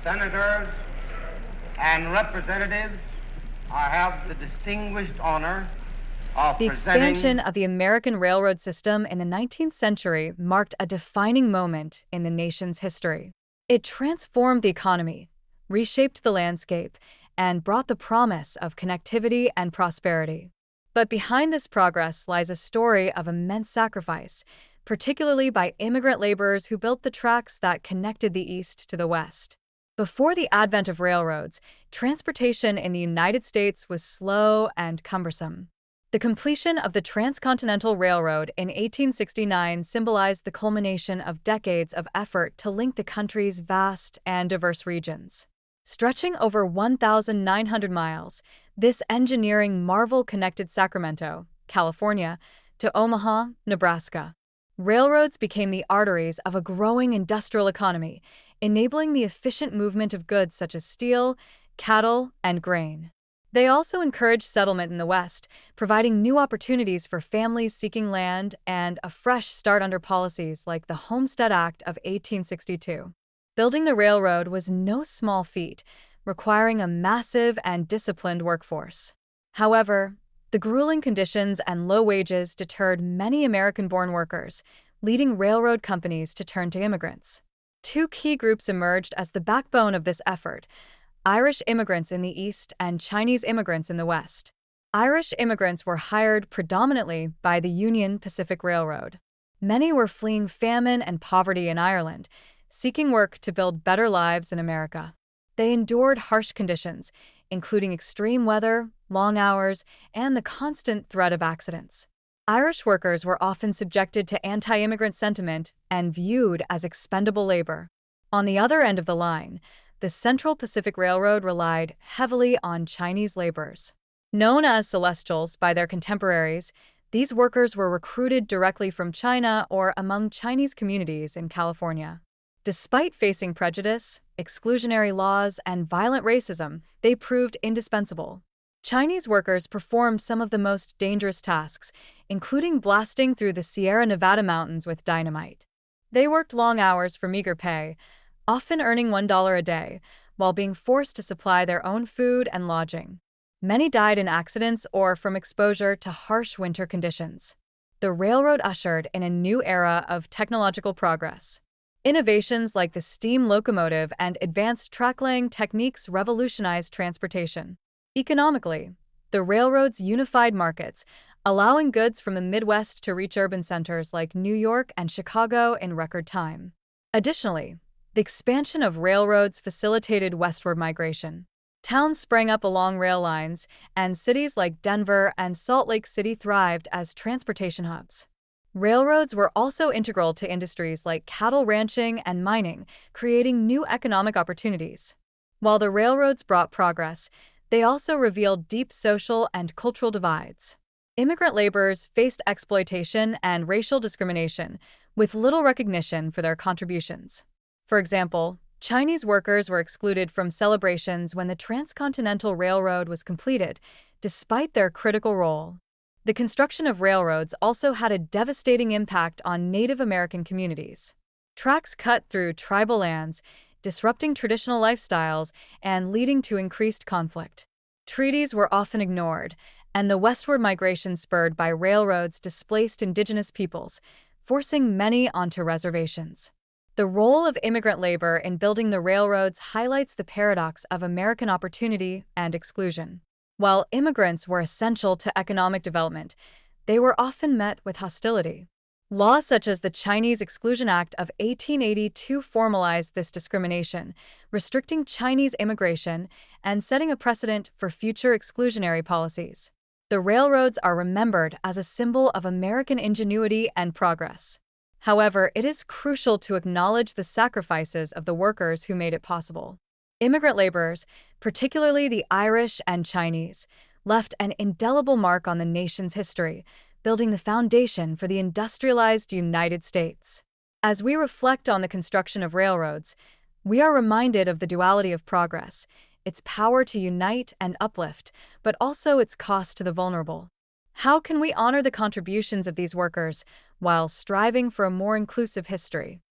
senators, and representatives, I have the distinguished honor of The expansion of the American railroad system in the 19th century marked a defining moment in the nation's history. It transformed the economy, reshaped the landscape, and brought the promise of connectivity and prosperity. But behind this progress lies a story of immense sacrifice, particularly by immigrant laborers who built the tracks that connected the East to the West. Before the advent of railroads, transportation in the United States was slow and cumbersome. The completion of the Transcontinental Railroad in 1869 symbolized the culmination of decades of effort to link the country's vast and diverse regions. Stretching over 1,900 miles, this engineering marvel connected Sacramento, California, to Omaha, Nebraska. Railroads became the arteries of a growing industrial economy, enabling the efficient movement of goods such as steel, cattle, and grain. They also encouraged settlement in the West, providing new opportunities for families seeking land and a fresh start under policies like the Homestead Act of 1862. Building the railroad was no small feat, requiring a massive and disciplined workforce. However, the grueling conditions and low wages deterred many American-born workers, leading railroad companies to turn to immigrants. Two key groups emerged as the backbone of this effort: Irish immigrants in the East and Chinese immigrants in the West. Irish immigrants were hired predominantly by the Union Pacific Railroad. Many were fleeing famine and poverty in Ireland, seeking work to build better lives in America. They endured harsh conditions, including extreme weather, long hours, and the constant threat of accidents. Irish workers were often subjected to anti-immigrant sentiment and viewed as expendable labor. On the other end of the line, the Central Pacific Railroad relied heavily on Chinese laborers. Known as Celestials by their contemporaries, these workers were recruited directly from China or among Chinese communities in California. Despite facing prejudice, exclusionary laws, and violent racism, they proved indispensable. Chinese workers performed some of the most dangerous tasks, including blasting through the Sierra Nevada mountains with dynamite. They worked long hours for meager pay, often earning $1 a day, while being forced to supply their own food and lodging. Many died in accidents or from exposure to harsh winter conditions. The railroad ushered in a new era of technological progress. Innovations like the steam locomotive and advanced track-laying techniques revolutionized transportation. Economically, the railroads unified markets, allowing goods from the Midwest to reach urban centers like New York and Chicago in record time. Additionally, the expansion of railroads facilitated westward migration. Towns sprang up along rail lines, and cities like Denver and Salt Lake City thrived as transportation hubs. Railroads were also integral to industries like cattle ranching and mining, creating new economic opportunities. While the railroads brought progress, they also revealed deep social and cultural divides. Immigrant laborers faced exploitation and racial discrimination, with little recognition for their contributions. For example, Chinese workers were excluded from celebrations when the Transcontinental Railroad was completed, despite their critical role. The construction of railroads also had a devastating impact on Native American communities. Tracks cut through tribal lands, disrupting traditional lifestyles and leading to increased conflict. Treaties were often ignored, and the westward migration spurred by railroads displaced indigenous peoples, forcing many onto reservations. The role of immigrant labor in building the railroads highlights the paradox of American opportunity and exclusion. While immigrants were essential to economic development, they were often met with hostility. Laws such as the Chinese Exclusion Act of 1882 formalized this discrimination, restricting Chinese immigration and setting a precedent for future exclusionary policies. The railroads are remembered as a symbol of American ingenuity and progress. However, it is crucial to acknowledge the sacrifices of the workers who made it possible. Immigrant laborers, particularly the Irish and Chinese, left an indelible mark on the nation's history, building the foundation for the industrialized United States. As we reflect on the construction of railroads, we are reminded of the duality of progress, its power to unite and uplift, but also its cost to the vulnerable. How can we honor the contributions of these workers while striving for a more inclusive history?